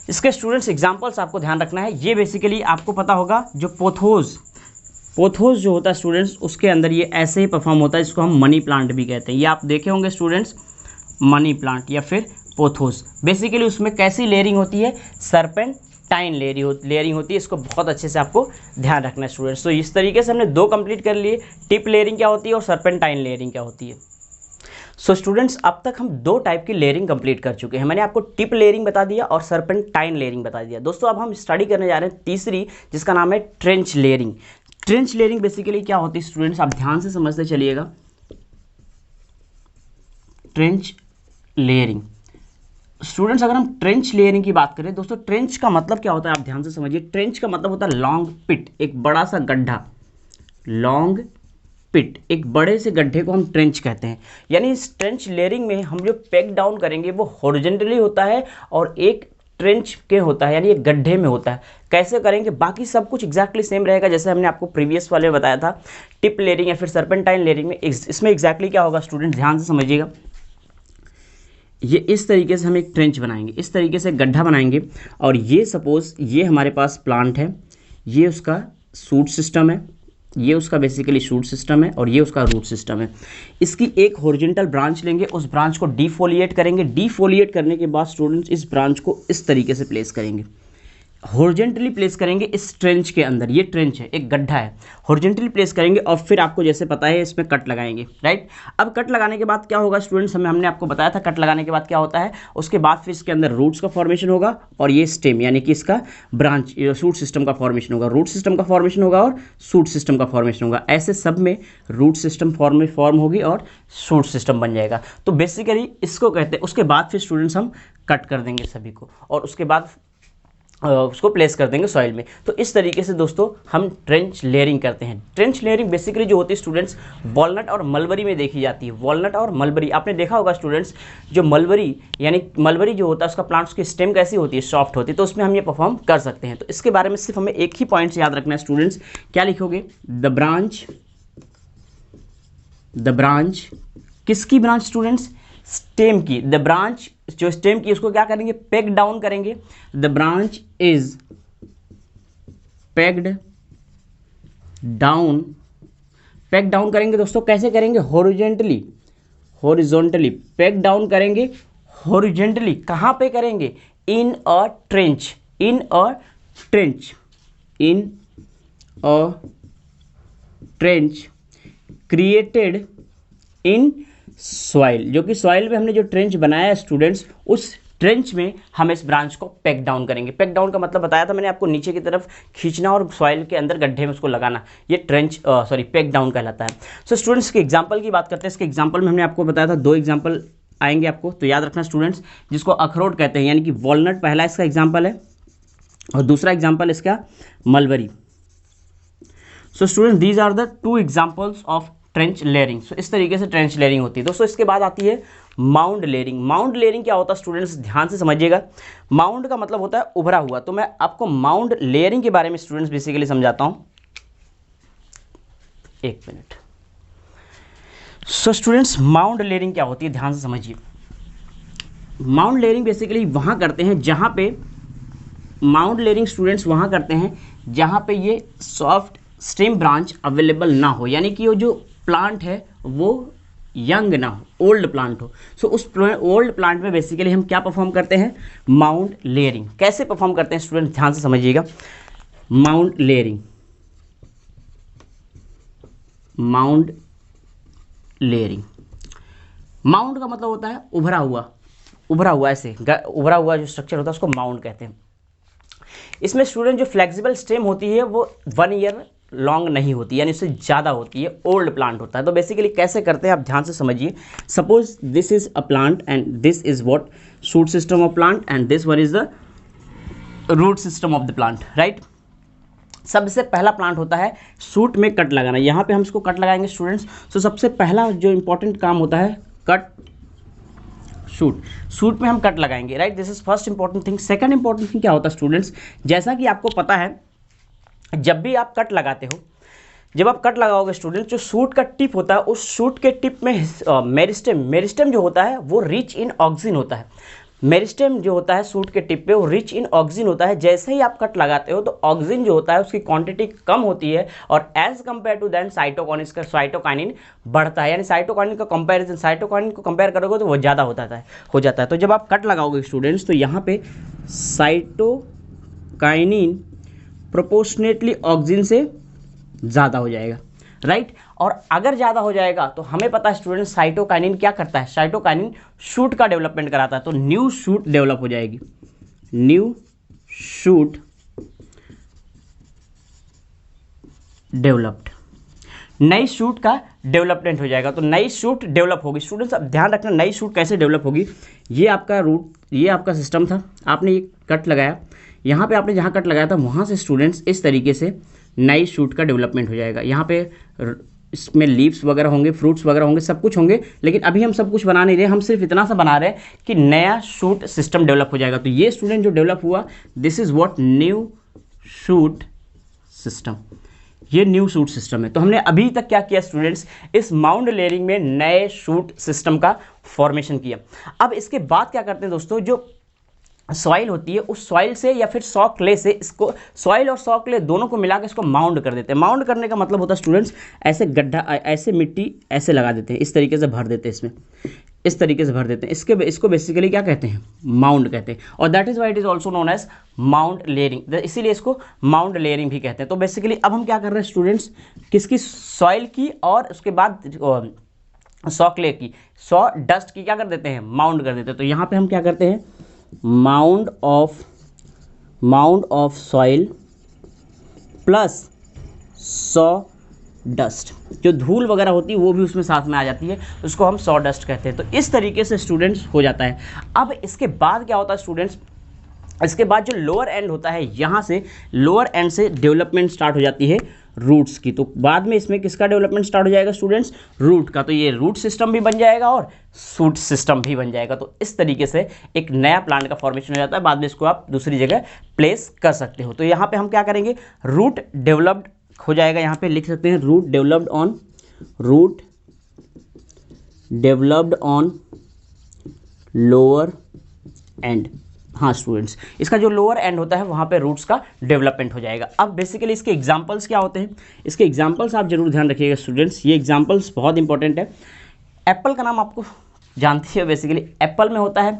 इसके स्टूडेंट्स एग्जांपल्स आपको ध्यान रखना है। ये बेसिकली आपको पता होगा, जो पोथोस जो होता है स्टूडेंट्स, उसके अंदर ये ऐसे ही परफॉर्म होता है, इसको हम मनी प्लांट भी कहते हैं। ये आप देखे होंगे स्टूडेंट्स, मनी प्लांट या फिर पोथोस। बेसिकली उसमें कैसी लेयरिंग होती है, सर्पेंटाइन लेयरिंग होती है। इसको बहुत अच्छे से आपको ध्यान रखना है स्टूडेंट्स। तो इस तरीके से हमने दो कंप्लीट कर लिए, टिप लेयरिंग क्या होती है और सर्पेंटाइन लेयरिंग क्या होती है। सो स्टूडेंट्स अब तक हम दो टाइप की लेयरिंग कंप्लीट कर चुके हैं। मैंने आपको टिप लेयरिंग बता दिया और सर्पेंटाइन लेयरिंग बता दिया। दोस्तों अब हम स्टडी करने जा रहे हैं तीसरी, जिसका नाम है trench layering. Trench layering basically क्या होती है स्टूडेंट्स, आप ध्यान से समझते चलिएगा। ट्रेंच लेयरिंग स्टूडेंट्स, अगर हम ट्रेंच लेयरिंग की बात करें दोस्तों, ट्रेंच का मतलब क्या होता है आप ध्यान से समझिए। ट्रेंच का मतलब होता है लॉन्ग पिट, एक बड़ा सा गड्ढा, लॉन्ग पिट, एक बड़े से गड्ढे को हम ट्रेंच कहते हैं। यानी इस ट्रेंच लेयरिंग में हम जो पैक डाउन करेंगे वो हॉरिजॉन्टली होता है और एक ट्रेंच के होता है, यानी ये गड्ढे में होता है। कैसे करेंगे, बाकी सब कुछ एक्जैक्टली सेम रहेगा जैसे हमने आपको प्रीवियस वाले में बताया था टिप लेयरिंग या फिर सर्पेंटाइन लेयरिंग में। इसमें एक्जैक्टली क्या होगा स्टूडेंट, ध्यान से समझिएगा। ये इस तरीके से हम एक ट्रेंच बनाएंगे, इस तरीके से गड्ढा बनाएंगे, और ये सपोज ये हमारे पास प्लांट है, ये उसका शूट सिस्टम है, ये उसका बेसिकली शूट सिस्टम है, और ये उसका रूट सिस्टम है। इसकी एक हॉरिजॉन्टल ब्रांच लेंगे, उस ब्रांच को डिफोलिएट करेंगे। डिफोलिएट करने के बाद स्टूडेंट्स इस ब्रांच को इस तरीके से प्लेस करेंगे, हॉरिजॉन्टली प्लेस करेंगे इस ट्रेंच के अंदर। ये ट्रेंच है, एक गड्ढा है, हॉरिजॉन्टली प्लेस करेंगे, और फिर आपको जैसे पता है इसमें कट लगाएंगे, राइट। अब कट लगाने के बाद क्या होगा स्टूडेंट्स, हमने आपको बताया था कट लगाने के बाद क्या होता है। उसके बाद फिर इसके अंदर रूट्स का फॉर्मेशन होगा, और ये स्टेम यानी कि इसका ब्रांच शूट सिस्टम का फॉर्मेशन होगा, रूट सिस्टम का फॉर्मेशन होगा और शूट सिस्टम का फॉर्मेशन होगा। ऐसे सब में रूट सिस्टम फॉर्म होगी और शूट सिस्टम बन जाएगा। तो बेसिकली इसको कहते हैं। उसके बाद फिर स्टूडेंट्स हम कट कर देंगे सभी को, और उसके बाद उसको प्लेस कर देंगे सॉइल में। तो इस तरीके से दोस्तों हम ट्रेंच लेयरिंग करते हैं। ट्रेंच लेयरिंग बेसिकली जो होती है स्टूडेंट्स वॉलनट और मलबरी में देखी जाती है। वॉलनट और मलबरी आपने देखा होगा स्टूडेंट्स, जो मलबरी यानी मलबरी जो होता है उसका प्लांट्स की स्टेम कैसी होती है, सॉफ्ट होती है, तो उसमें हम ये परफॉर्म कर सकते हैं। तो इसके बारे में सिर्फ हमें एक ही पॉइंट याद रखना है स्टूडेंट्स, क्या लिखोगे, द ब्रांच किसकी ब्रांच स्टूडेंट्स, स्टेम की। द ब्रांच जो स्टेम की उसको क्या करेंगे, पेग डाउन करेंगे। The branch is pegged down. Peg down करेंगे दोस्तों, कैसे करेंगे, हॉरिजॉन्टली पेग डाउन करेंगे। हॉरिजॉन्टली कहां पे करेंगे, in a trench created in soil, जो कि सॉइल में हमने जो ट्रेंच बनाया है स्टूडेंट्स, उस ट्रेंच में हम इस ब्रांच को पैक डाउन करेंगे। पैक डाउन का मतलब बताया था मैंने आपको, नीचे की तरफ खींचना और सॉइल के अंदर गड्ढे में उसको लगाना, ये पैक डाउन कहलाता है। सो स्टूडेंट्स के एग्जांपल की बात करते हैं। इसके एग्जांपल में हमने आपको बताया था 2 एग्जांपल आएंगे आपको, तो याद रखना स्टूडेंट्स, जिसको अखरोट कहते हैं यानी कि वॉलनट पहला इसका एग्जाम्पल है, और दूसरा एग्जाम्पल इसका mulberry. So students these are the 2 examples of trench layering. So इस तरीके से ट्रेंच लेयरिंग होती है दोस्तों। इसके बाद आती है माउंड लेयरिंग। माउंड लेयरिंग क्या होता है स्टूडेंट्स, ध्यान से समझिएगा। माउंड का मतलब होता है उभरा हुआ। तो मैं आपको माउंड लेयरिंग के बारे में स्टूडेंट्स बेसिकली समझाता हूं, एक minute. So students mound layering क्या होती है, ध्यान से समझिए। माउंड लेयरिंग बेसिकली वहां करते हैं जहां पे, माउंड लेयरिंग स्टूडेंट्स वहां करते हैं जहां पे ये सॉफ्ट स्टेम ब्रांच अवेलेबल ना हो, यानी कि वो जो प्लांट है वो यंग ना हो, ओल्ड प्लांट हो। सो उस ओल्ड प्लांट में बेसिकली हम क्या परफॉर्म करते हैं, माउंड लेयरिंग। कैसे परफॉर्म करते हैं स्टूडेंट, ध्यान से समझिएगा। माउंड लेयरिंग माउंड का मतलब होता है उभरा हुआ ऐसे उभरा हुआ जो स्ट्रक्चर होता है उसको माउंड कहते हैं। इसमें स्टूडेंट जो फ्लेक्सिबल स्टेम होती है वो 1 ईयर लॉन्ग नहीं होती, यानी उससे ज़्यादा होती है, ओल्ड प्लांट होता है। तो बेसिकली कैसे करते हैं आप ध्यान से समझिए। Suppose this is a plant and this is what shoot system of plant and this one is the root system of the plant, right. सबसे पहला प्लांट होता है शूट में कट लगाना। यहाँ पे हम इसको कट लगाएंगे स्टूडेंट्स। सो सबसे पहला जो इंपॉर्टेंट काम होता है कट शूट में हम कट लगाएंगे, right. This is first important thing. Second important thing क्या होता है स्टूडेंट्स, जैसा कि आपको पता है जब भी आप कट लगाते हो, जब आप कट लगाओगे स्टूडेंट, जो शूट का टिप होता है उस शूट के टिप में मेरिस्टेम जो होता है वो रिच इन ऑक्सीजन होता है। मेरिस्टेम जो होता है शूट के टिप पे वो रिच इन ऑक्सीजन होता है। जैसे ही आप कट लगाते हो तो ऑक्सीजन जो होता है उसकी क्वांटिटी कम होती है, और as compare to than cytokinin बढ़ता है, यानी साइटोकाइनिन को कंपेयर करोगे तो वो ज़्यादा हो जाता है। तो जब आप कट लगाओगे स्टूडेंट्स तो यहाँ पे साइटोकाइनिन प्रोपोर्शनेटली ऑक्सीजन से ज़्यादा हो जाएगा, राइट। और अगर ज़्यादा हो जाएगा तो हमें पता है स्टूडेंट साइटोकाइनिन क्या करता है, साइटोकाइनिन शूट का डेवलपमेंट कराता है। तो न्यू शूट डेवलप हो जाएगी, न्यू शूट डेवलप्ड, नई शूट का डेवलपमेंट हो जाएगा। तो नई शूट डेवलप होगी स्टूडेंट्स। अब ध्यान रखना नई शूट कैसे डेवलप होगी। ये आपका रूट, ये आपका सिस्टम था, आपने ये कट लगाया, यहाँ पे आपने जहाँ कट लगाया था वहाँ से स्टूडेंट्स इस तरीके से नई शूट का डेवलपमेंट हो जाएगा। यहाँ पे इसमें लीव्स वगैरह होंगे, फ्रूट्स वगैरह होंगे, सब कुछ होंगे, लेकिन अभी हम सब कुछ बना नहीं रहे, हम सिर्फ इतना सा बना रहे हैं कि नया शूट सिस्टम डेवलप हो जाएगा। तो ये स्टूडेंट जो डेवलप हुआ, this is what new shoot system, ये न्यू शूट सिस्टम है। तो हमने अभी तक क्या किया स्टूडेंट्स, इस माउंड लेयरिंग में नए शूट सिस्टम का फॉर्मेशन किया। अब इसके बाद क्या करते हैं दोस्तों, जो सॉइल होती है उस सॉइल से या फिर सॉ क्ले से, इसको सॉइल और सॉ क्ले दोनों को मिला के इसको माउंड कर देते हैं। माउंड करने का मतलब होता है स्टूडेंट्स, ऐसे गड्ढा, ऐसे मिट्टी ऐसे लगा देते हैं, इस तरीके से भर देते हैं, इसमें इस तरीके से भर देते हैं, इसको बेसिकली क्या कहते हैं, माउंड कहते हैं। और that is why it is also known as mound layering, इसीलिए इसको माउंड लेयरिंग भी कहते हैं। तो बेसिकली अब हम क्या कर रहे हैं स्टूडेंट्स, किसकी, सॉइल की और उसके बाद सॉ क्ले की, सॉ डस्ट की क्या कर देते हैं, माउंड कर देते हैं। तो यहाँ पे हम क्या करते हैं, mound of soil plus saw dust, जो धूल वगैरह होती है वो भी उसमें साथ में आ जाती है, उसको हम सॉ डस्ट कहते हैं। तो इस तरीके से स्टूडेंट्स हो जाता है। अब इसके बाद क्या होता है स्टूडेंट्स, इसके बाद जो लोअर एंड होता है, यहाँ से लोअर एंड से डेवलपमेंट स्टार्ट हो जाती है रूट्स की। तो बाद में इसमें किसका डेवलपमेंट स्टार्ट हो जाएगा स्टूडेंट्स, रूट का। तो ये रूट सिस्टम भी बन जाएगा और शूट सिस्टम भी बन जाएगा। तो इस तरीके से एक नया प्लांट का फॉर्मेशन हो जाता है, बाद में इसको आप दूसरी जगह प्लेस कर सकते हो। तो यहाँ पे हम क्या करेंगे, रूट डेवलप्ड हो जाएगा, यहाँ पे लिख सकते हैं root developed on lower end. हाँ स्टूडेंट्स, इसका जो लोअर एंड होता है वहाँ पे रूट्स का डेवलपमेंट हो जाएगा। अब बेसिकली इसके एग्जांपल्स क्या होते हैं, इसके एग्जांपल्स आप जरूर ध्यान रखिएगा स्टूडेंट्स, ये एग्जांपल्स बहुत इंपॉर्टेंट है। एप्पल का नाम आपको जानती है, बेसिकली एप्पल में होता है,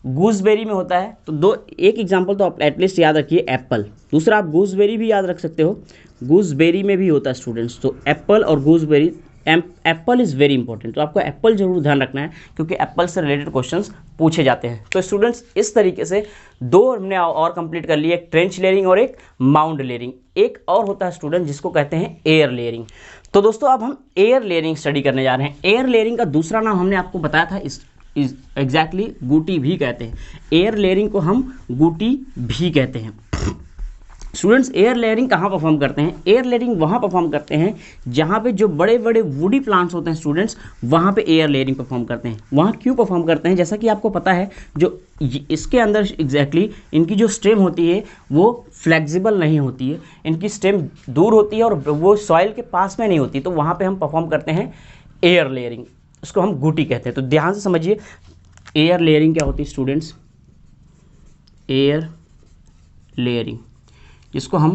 गूसबेरी में होता है। तो एक एग्जाम्पल तो आप एटलीस्ट याद रखिए, एप्पल। दूसरा आप गूसबेरी भी याद रख सकते हो, गूसबेरी में भी होता है स्टूडेंट्स। तो एप्पल और gooseberry, Apple is very important, तो आपको एप्पल जरूर ध्यान रखना है क्योंकि एप्पल से रिलेटेड क्वेश्चंस पूछे जाते हैं। तो स्टूडेंट्स इस तरीके से दो हमने और कंप्लीट कर लिए, एक ट्रेंच लेयरिंग और एक माउंड लेयरिंग। एक और होता है स्टूडेंट जिसको कहते हैं एयर लेयरिंग। तो दोस्तों अब हम एयर लेयरिंग स्टडी करने जा रहे हैं। एयर लेयरिंग का दूसरा नाम हमने आपको बताया था, एग्जैक्टली गुटी भी कहते हैं। एयर लेयरिंग को हम गुटी भी कहते हैं। स्टूडेंट्स एयर लेयरिंग कहाँ परफॉर्म करते हैं, एयर लेयरिंग वहाँ परफॉर्म करते हैं जहाँ पे जो बड़े बड़े वुडी प्लांट्स होते हैं स्टूडेंट्स, वहाँ पे एयर लेयरिंग परफॉर्म करते हैं। वहाँ क्यों परफॉर्म करते हैं, जैसा कि आपको पता है जो इसके अंदर एग्जैक्टली इनकी जो स्टेम होती है वो फ्लेक्सिबल नहीं होती है, इनकी स्टेम दूर होती है और वो सॉइल के पास में नहीं होती। तो वहाँ पर हम परफॉर्म करते हैं एयर लेयरिंग, उसको हम गुटी कहते हैं। तो ध्यान से समझिए एयर लेयरिंग क्या होती है स्टूडेंट्स, एयर लेयरिंग जिसको हम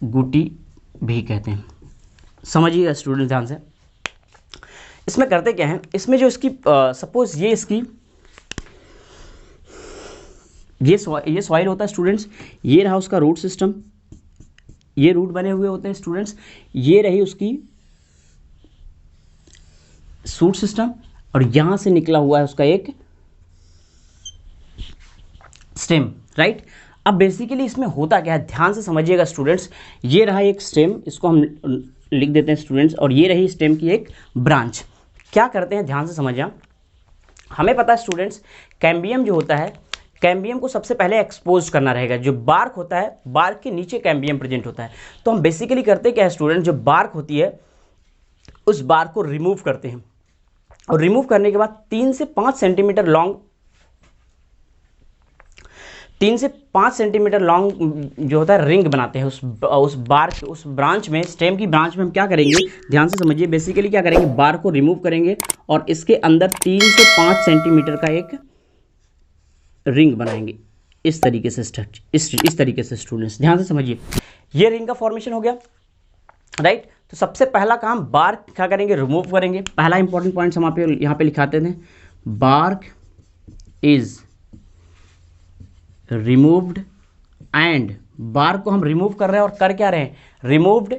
गुटी भी कहते हैं। समझिएगा स्टूडेंट ध्यान से, इसमें करते क्या है, इसमें जो इसकी सपोज ये इसकी ये सॉइल होता है स्टूडेंट्स, ये रहा उसका रूट सिस्टम, ये रूट बने हुए होते हैं स्टूडेंट्स, ये रही उसकी शूट सिस्टम और यहां से निकला हुआ है उसका एक स्टेम, राइट। अब बेसिकली इसमें होता क्या है, ध्यान से समझिएगा स्टूडेंट्स, ये रहा एक स्टेम, इसको हम लिख देते हैं स्टूडेंट्स, और ये रही स्टेम की एक ब्रांच। क्या करते हैं ध्यान से समझिए, हमें पता है स्टूडेंट्स कैम्बियम जो होता है, कैम्बियम को सबसे पहले एक्सपोज करना रहेगा। जो बार्क होता है, बार्क के नीचे कैम्बियम प्रेजेंट होता है। तो हम बेसिकली करते क्या है स्टूडेंट, जो बार्क होती है उस बार्क को रिमूव करते हैं और रिमूव करने के बाद 3 से 5 सेंटीमीटर लॉन्ग, 3 से 5 सेंटीमीटर लॉन्ग जो होता है रिंग बनाते हैं उस बार्क, उस ब्रांच में, स्टेम की ब्रांच में हम क्या करेंगे, ध्यान से समझिए, बेसिकली क्या करेंगे, बार्क को रिमूव करेंगे और इसके अंदर 3 से 5 सेंटीमीटर का एक रिंग बनाएंगे। इस तरीके से इस तरीके से स्टूडेंट्स ध्यान से समझिए, ये रिंग का फॉर्मेशन हो गया, राइट। तो सबसे पहला काम बार्क क्या करेंगे, रिमूव करेंगे। पहला इंपॉर्टेंट पॉइंट हम यहाँ पे लिखाते थे, bark is removed, and bark को हम रिमूव कर रहे हैं और कर क्या रहे हैं, रिमूव्ड,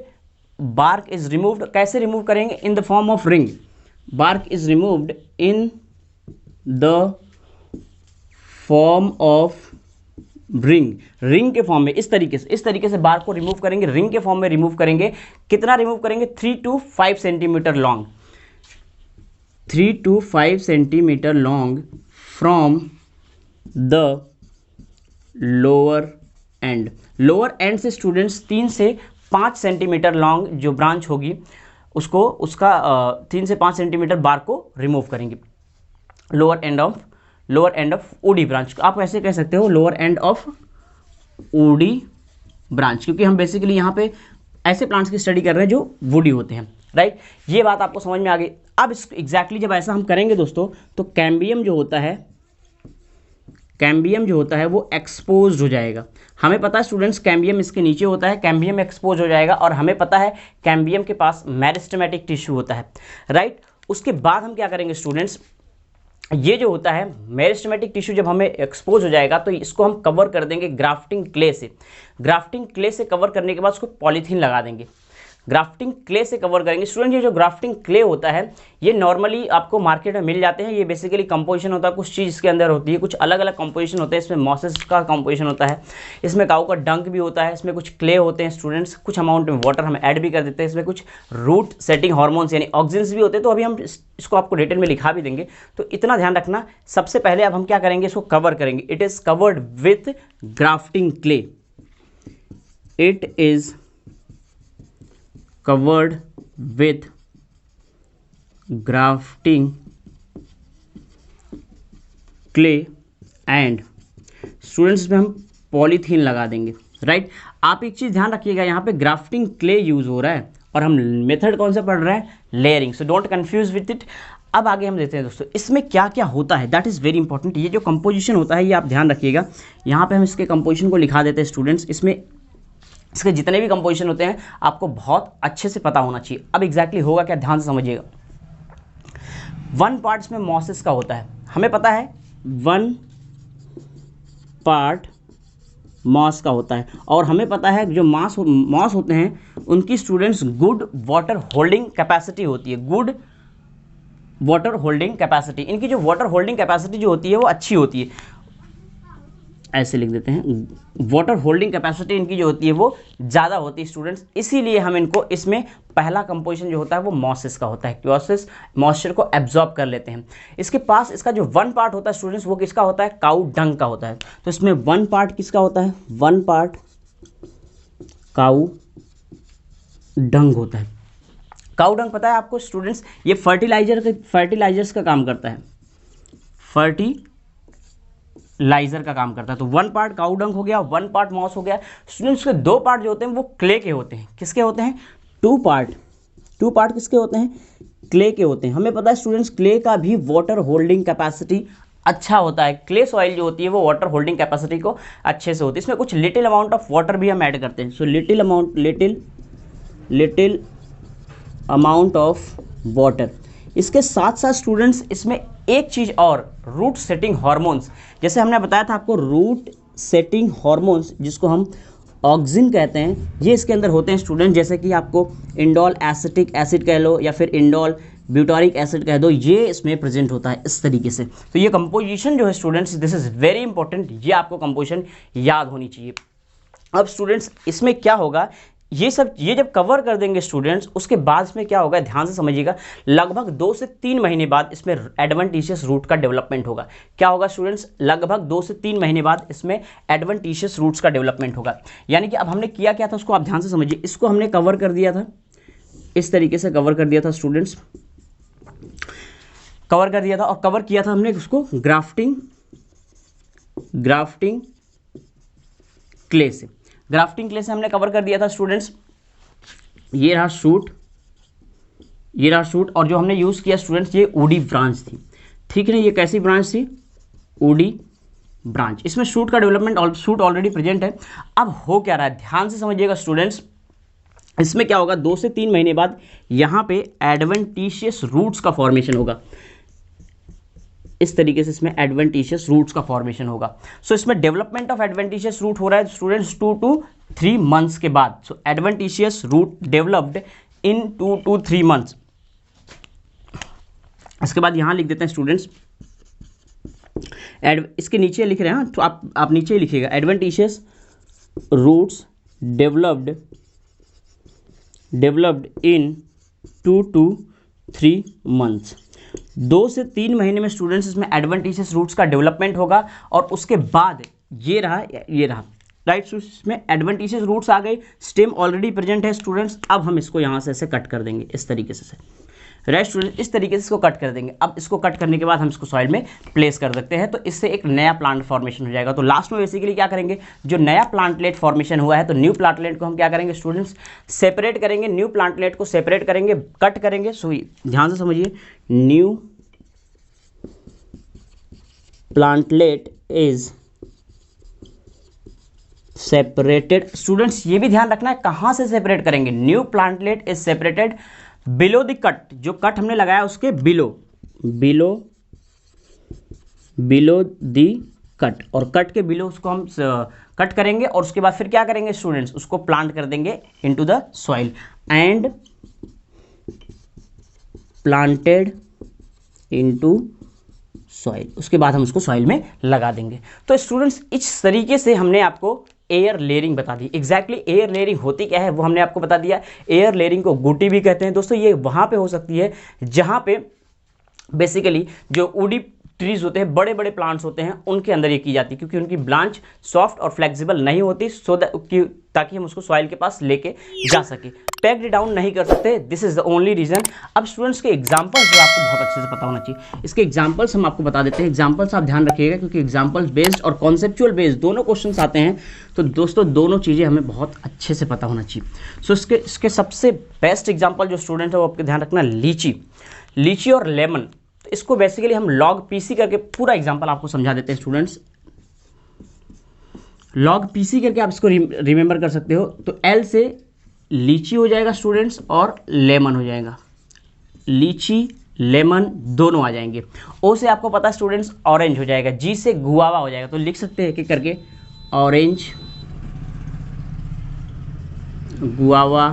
बार्क इज रिमूव्ड। कैसे रिमूव करेंगे, in the form of ring, bark is removed in the form of ring, ring के फॉर्म में, इस तरीके से बार्क को रिमूव करेंगे, रिंग के फॉर्म में रिमूव करेंगे। कितना रिमूव करेंगे, 3 to 5 centimetre long, 3 to 5 centimetre long from the lower and. Lower and से स्टूडेंट्स 3 से 5 सेंटीमीटर लॉन्ग जो ब्रांच होगी उसको उसका 3 से 5 सेंटीमीटर बार को रिमूव करेंगे। Lower end of woody branch, आप ऐसे कह सकते हो lower end of woody branch, क्योंकि हम बेसिकली यहाँ पे ऐसे प्लांट्स की स्टडी कर रहे हैं जो वुडी होते हैं, राइट। ये बात आपको समझ में आ गई। अब इस एग्जैक्टली जब ऐसा हम करेंगे दोस्तों, तो कैम्बियम जो होता है वो एक्सपोज हो जाएगा। हमें पता है स्टूडेंट्स कैम्बियम इसके नीचे होता है, कैम्बियम एक्सपोज हो जाएगा, और हमें पता है कैम्बियम के पास मेरिस्टेमेटिक टिश्यू होता है, राइट। उसके बाद हम क्या करेंगे स्टूडेंट्स, ये जो होता है मेरिस्टेमेटिक टिश्यू जब हमें एक्सपोज हो जाएगा तो इसको हम कवर कर देंगे ग्राफ्टिंग क्ले से। ग्राफ्टिंग क्ले से कवर करने के बाद उसको पॉलीथीन लगा देंगे। ग्राफ्टिंग क्ले से कवर करेंगे स्टूडेंट। ये जो ग्राफ्टिंग क्ले होता है ये नॉर्मली आपको मार्केट में मिल जाते हैं। ये बेसिकली कंपोजिशन होता है, कुछ चीज़ इसके अंदर होती है, कुछ अलग अलग कंपोजिशन होते हैं। इसमें मॉसेस का कंपोजिशन होता है, इसमें काऊ का डंक भी होता है, इसमें कुछ क्ले होते हैं स्टूडेंट्स, कुछ अमाउंट में वाटर हम ऐड भी कर देते हैं, इसमें कुछ रूट सेटिंग हार्मोन्स यानी ऑक्सिन्स भी होते हैं। तो अभी हम इसको आपको डिटेल में लिखा भी देंगे, तो इतना ध्यान रखना। सबसे पहले अब हम क्या करेंगे, इसको कवर करेंगे। It is covered with grafting clay, it is covered with grafting clay and students में हम पॉलीथीन लगा देंगे, राइट। आप एक चीज़ ध्यान रखिएगा, यहाँ पे ग्राफ्टिंग क्ले यूज़ हो रहा है और हम मेथड कौन सा पढ़ रहे हैं, layering, so don't confuse with it. अब आगे हम देखते हैं दोस्तों इसमें क्या क्या होता है, दैट इज़ वेरी इंपॉर्टेंट। ये जो कंपोजिशन होता है ये आप ध्यान रखिएगा। यहाँ पे हम इसके कंपोजिशन को लिखा देते हैं स्टूडेंट्स। इसके जितने भी कंपोजिशन होते हैं आपको बहुत अच्छे से पता होना चाहिए। अब एग्जैक्टली होगा क्या, ध्यान से समझिएगा। 1 पार्ट में मॉसेस का होता है, हमें पता है 1 पार्ट मॉस का होता है, और हमें पता है जो मॉस होते हैं उनकी students good water holding capacity होती है, गुड वाटर होल्डिंग कैपेसिटी। इनकी जो वाटर होल्डिंग कैपेसिटी जो होती है वो अच्छी होती है, ऐसे लिख देते हैं। वाटर होल्डिंग कैपेसिटी इनकी जो होती है वो ज़्यादा होती है स्टूडेंट्स, इसीलिए हम इनको इसमें पहला कंपोजिशन जो होता है वो मॉसेस का होता है। मॉसेस मॉइस्चर को एब्जॉर्ब कर लेते हैं। इसके पास इसका जो 1 पार्ट होता है स्टूडेंट्स वो किसका होता है, काऊ डंग का होता है। तो इसमें 1 पार्ट किसका होता है, 1 पार्ट काऊ डंग होता है। काऊ डंग पता है आपको स्टूडेंट्स, ये फर्टिलाइजर्स का काम करता है, फर्टिलाइजर का काम करता है। तो 1 पार्ट काऊ डंग हो गया, 1 पार्ट मॉस हो गया। स्टूडेंट्स के 2 पार्ट जो होते हैं वो क्ले के होते हैं। किसके होते हैं, 2 पार्ट किसके होते हैं, क्ले के होते हैं। हमें पता है स्टूडेंट्स क्ले का भी वाटर होल्डिंग कैपेसिटी अच्छा होता है। क्ले सॉइल जो होती है वो वाटर होल्डिंग कैपेसिटी को अच्छे से होती है। इसमें कुछ लिटिल अमाउंट ऑफ वाटर भी हम ऐड करते हैं। So little amount of water. इसके साथ साथ स्टूडेंट्स इसमें एक चीज़ और, रूट सेटिंग हार्मोन्स, जैसे हमने बताया था आपको रूट सेटिंग हार्मोन्स जिसको हम ऑक्सिन कहते हैं, ये इसके अंदर होते हैं स्टूडेंट। जैसे कि आपको इंडोल एसिटिक एसिड कह लो या फिर इंडोल ब्यूटारिक एसिड कह दो, ये इसमें प्रेजेंट होता है इस तरीके से। तो ये कंपोजिशन जो है students, this is very important, ये आपको कंपोजिशन याद होनी चाहिए। अब स्टूडेंट्स इसमें क्या होगा, ये जब कवर कर देंगे स्टूडेंट्स, उसके बाद इसमें क्या होगा, ध्यान से समझिएगा। लगभग 2 से 3 महीने बाद इसमें एडवेंटिशियस रूट का डेवलपमेंट होगा। क्या होगा स्टूडेंट्स, लगभग 2 से 3 महीने बाद इसमें एडवेंटिशियस रूट्स का डेवलपमेंट होगा। यानी कि अब हमने किया क्या था उसको आप ध्यान से समझिए। इसको हमने कवर कर दिया था, इस तरीके से कवर कर दिया था स्टूडेंट्स, कवर कर दिया था, और कवर किया था हमने उसको ग्राफ्टिंग क्ले से। ग्राफ्टिंग क्ले से हमने कवर कर दिया था स्टूडेंट्स। ये रहा शूट, और जो हमने यूज़ किया स्टूडेंट्स ये वुडी ब्रांच थी, ठीक है ना। ये कैसी ब्रांच थी, वुडी ब्रांच। इसमें शूट का डेवलपमेंट, शूट ऑलरेडी प्रेजेंट है। अब हो क्या रहा है, ध्यान से समझिएगा स्टूडेंट्स। इसमें क्या होगा, 2 से 3 महीने बाद यहाँ पे एडवेंटिशियस रूट्स का फॉर्मेशन होगा। इस तरीके से इसमें एडवेंटिशियस रूट्स का फॉर्मेशन होगा। सो इसमें डेवलपमेंट ऑफ एडवेंटिशियस रूट हो रहा है स्टूडेंट्स 2 to 3 मंथ्स के बाद। So adventitious root developed in 2 to 3 months. इसके बाद यहाँ लिख देते हैं स्टूडेंट्स, इसके नीचे लिख रहे हैं, तो आप नीचे लिखिएगा, adventitious roots developed in 2 to 3 months. 2 से 3 महीने में स्टूडेंट्स इसमें एडवेंटिशियस रूट्स का डेवलपमेंट होगा, और उसके बाद ये रहा राइट। इसमें एडवेंटिशियस रूट्स आ गए, स्टेम ऑलरेडी प्रेजेंट है स्टूडेंट्स। अब हम इसको यहाँ से ऐसे कट कर देंगे इस तरीके से, राइट स्टूडेंट, इस तरीके से इसको कट कर देंगे। अब इसको कट करने के बाद हम इसको सॉइल में प्लेस कर सकते हैं, तो इससे एक नया प्लांट फॉर्मेशन हो जाएगा। तो लास्ट में बेसिकली क्या करेंगे, जो नया प्लांटलेट फॉर्मेशन हुआ है, तो न्यू प्लांटलेट को हम क्या करेंगे स्टूडेंट्स, सेपरेट करेंगे। न्यू प्लांटलेट को सेपरेट करेंगे, कट करेंगे। सो ध्यान से समझिए, new plantlet is separated. Students ये भी ध्यान रखना है कहाँ से सेपरेट करेंगे, new plantlet is separated below the cut, जो कट हमने लगाया उसके बिलो दी कट, और कट के बिलो उसको हम कट करेंगे, और उसके बाद फिर क्या करेंगे स्टूडेंट्स, उसको प्लांट कर देंगे into the soil and planted into soil. उसके बाद हम उसको सॉइल में लगा देंगे। तो स्टूडेंट्स इस तरीके से हमने आपको एयर लेयरिंग बता दी। एग्जैक्टली एयर लेयरिंग होती क्या है वो हमने आपको बता दिया। एयर लेयरिंग को गुटी भी कहते हैं दोस्तों। ये वहाँ पे हो सकती है जहाँ पे बेसिकली जो वुडी ट्रीज होते हैं, बड़े बड़े प्लांट्स होते हैं, उनके अंदर ये की जाती है, क्योंकि उनकी ब्रांच सॉफ्ट और फ्लेक्सिबल नहीं होती, सो दैट ताकि हम उसको सॉइल के पास लेके जा सके। पैक्ड डाउन नहीं कर सकते, this is the only reason. अब स्टूडेंट्स के एग्जांपल्स जो आपको बहुत अच्छे से पता होना चाहिए, इसके एग्जांपल्स हम आपको बता देते हैं। एग्जांपल्स आप ध्यान रखिएगा, क्योंकि एग्जांपल्स बेस्ड और कॉन्सेप्चुअल बेस्ड दोनों क्वेश्चंस आते हैं, तो दोस्तों दोनों चीज़ें हमें बहुत अच्छे से पता होना चाहिए। सो इसके सबसे बेस्ट एग्जाम्पल जो स्टूडेंट है वो आपको ध्यान रखना, लीची और लेमन। तो इसको बेसिकली हम लॉग पीसी करके पूरा एग्जाम्पल आपको समझा देते हैं स्टूडेंट्स। लॉग पीसी करके आप इसको रिमेंबर कर सकते हो। तो एल से लीची हो जाएगा स्टूडेंट्स और लेमन हो जाएगा, लीची लेमन दोनों आ जाएंगे। ओ से आपको पता है स्टूडेंट्स ऑरेंज हो जाएगा, जी से गुआवा हो जाएगा। तो लिख सकते हैं एक एक करके, ऑरेंज, गुआवा,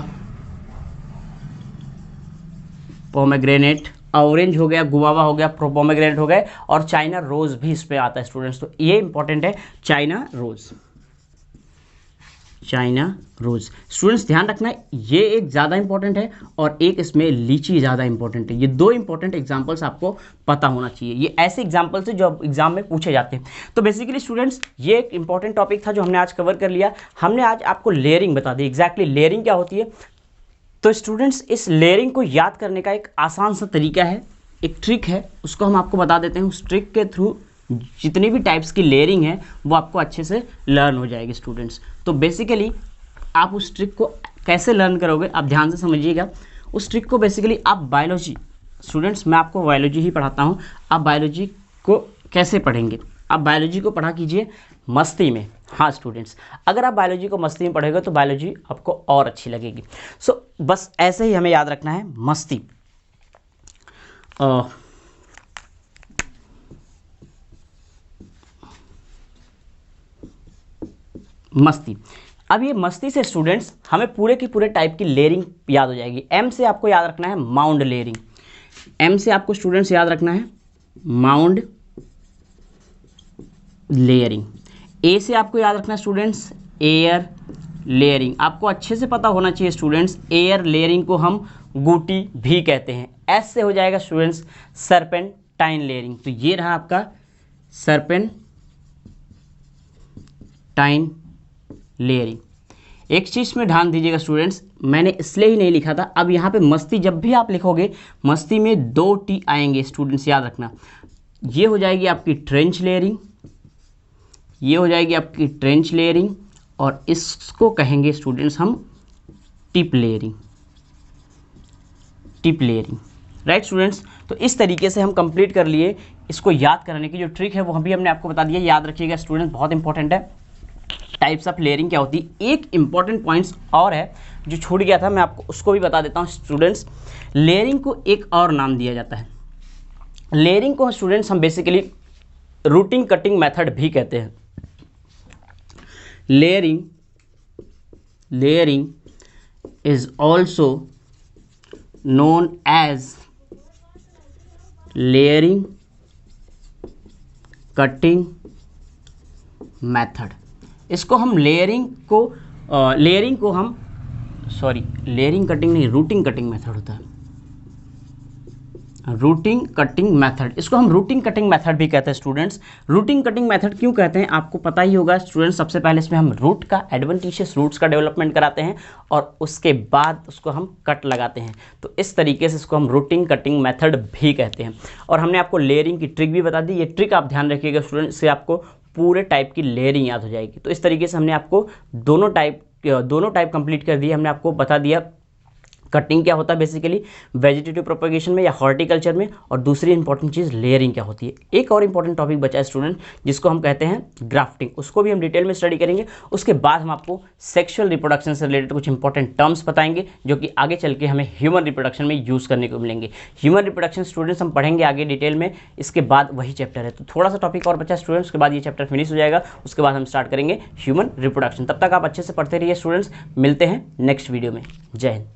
पोमेग्रेनेट। ऑरेंज हो गया, गुआवा हो गया, पोमेग्रेनेट हो गए, और चाइना रोज भी इस पे आता है स्टूडेंट्स। तो ये इंपॉर्टेंट है, चाइना रोज स्टूडेंट्स ध्यान रखना है, ये एक ज़्यादा इंपॉर्टेंट है और एक इसमें लीची ज़्यादा इंपॉर्टेंट है। ये दो इंपॉर्टेंट एग्जांपल्स आपको पता होना चाहिए। ये ऐसे एग्जांपल्स है जो एग्जाम में पूछे जाते हैं। तो बेसिकली स्टूडेंट्स ये एक इंपॉर्टेंट टॉपिक था जो हमने आज कवर कर लिया। हमने आज आपको लेयरिंग बता दी, एग्जैक्टली लेयरिंग क्या होती है। तो स्टूडेंट्स इस लेयरिंग को याद करने का एक आसान सा तरीका है, एक ट्रिक है, उसको हम आपको बता देते हैं। उस ट्रिक के थ्रू जितनी भी टाइप्स की लेयरिंग है वो आपको अच्छे से लर्न हो जाएगी स्टूडेंट्स। तो बेसिकली आप उस ट्रिक को कैसे लर्न करोगे, आप ध्यान से समझिएगा। उस ट्रिक को बेसिकली आप बायोलॉजी, स्टूडेंट्स मैं आपको बायोलॉजी ही पढ़ाता हूँ, आप बायोलॉजी को कैसे पढ़ेंगे, आप बायोलॉजी को पढ़ा कीजिए मस्ती में। हाँ स्टूडेंट्स, अगर आप बायोलॉजी को मस्ती में पढ़ेगा तो बायोलॉजी आपको और अच्छी लगेगी। सो बस ऐसे ही हमें याद रखना है, मस्ती। मस्ती। अब ये मस्ती से स्टूडेंट्स हमें पूरे की पूरे टाइप की लेयरिंग याद हो जाएगी। एम से आपको याद रखना है माउंड लेयरिंग, एम से आपको स्टूडेंट्स याद रखना है माउंड लेयरिंग। ए से आपको याद रखना है स्टूडेंट्स एयर लेयरिंग। आपको अच्छे से पता होना चाहिए स्टूडेंट्स, एयर लेयरिंग को हम गुटी भी कहते हैं। एस से हो जाएगा स्टूडेंट्स सर्पेंटाइन लेयरिंग। तो ये रहा आपका सर्पेंटाइन लेयरिंग। एक चीज़ में ध्यान दीजिएगा स्टूडेंट्स, मैंने इसलिए ही नहीं लिखा था, अब यहाँ पे मस्ती जब भी आप लिखोगे मस्ती में 2 टी आएंगे स्टूडेंट्स, याद रखना। ये हो जाएगी आपकी ट्रेंच लेयरिंग, ये हो जाएगी आपकी ट्रेंच लेयरिंग, और इसको कहेंगे स्टूडेंट्स हम tip layering, tip layering. Right students, तो इस तरीके से हम कंप्लीट कर लिए। इसको याद करने की जो ट्रिक है वो भी हमने आपको बता दिया, याद रखिएगा स्टूडेंट्स, बहुत इंपॉर्टेंट है। टाइप्स ऑफ लेयरिंग क्या होती है। एक इंपॉर्टेंट पॉइंट्स और है जो छूट गया था, मैं आपको उसको भी बता देता हूँ स्टूडेंट्स। लेयरिंग को एक और नाम दिया जाता है। लेयरिंग को स्टूडेंट्स हम बेसिकली रूटिंग कटिंग मेथड भी कहते हैं। Layering is also known as layering cutting method. इसको हम लेयरिंग कटिंग नहीं, रूटिंग कटिंग मेथड होता है, रूटिंग कटिंग मेथड, इसको हम रूटिंग कटिंग मेथड भी कहते हैं स्टूडेंट्स। रूटिंग कटिंग मेथड क्यों कहते हैं आपको पता ही होगा स्टूडेंट्स। सबसे पहले इसमें हम रूट का एडवेंटिशियस रूट्स का डेवलपमेंट कराते हैं और उसके बाद उसको हम कट लगाते हैं, तो इस तरीके से इसको हम रूटिंग कटिंग मेथड भी कहते हैं। और हमने आपको लेयरिंग की ट्रिक भी बता दी, ये ट्रिक आप ध्यान रखिएगा स्टूडेंट्स, इससे आपको पूरे टाइप की लेयरिंग याद हो जाएगी। तो इस तरीके से हमने आपको दोनों टाइप कंप्लीट कर दिए। हमने आपको बता दिया कटिंग क्या होता है बेसिकली वेजिटेटिव प्रोपगेशन में या हॉर्टिकल्चर में, और दूसरी इंपॉर्टेंट चीज़ लेयरिंग क्या होती है। एक और इंपॉर्टेंट टॉपिक बचा है स्टूडेंट जिसको हम कहते हैं ग्राफ्टिंग, उसको भी हम डिटेल में स्टडी करेंगे। उसके बाद हम आपको सेक्सुअल रिप्रोडक्शन से रिलेटेड कुछ इंपॉर्टेंट टर्म्स बताएंगे जो कि आगे चल के हमें ह्यूमन रिप्रोडक्शन में यूज़ करने को मिलेंगे। ह्यूमन रिप्रोडक्शन स्टूडेंट्स हम पढ़ेंगे आगे डिटेल में, इसके बाद वही चैप्टर है। तो थोड़ा सा टॉपिक और बचा स्टूडेंट्स, उसके बाद ये चैप्टर फिनिश हो जाएगा, उसके बाद हम स्टार्ट करेंगे ह्यूमन रिप्रोडक्शन। तब तक आप अच्छे से पढ़ते रहिए स्टूडेंट्स, मिलते हैं नेक्स्ट वीडियो में। जय हिंद।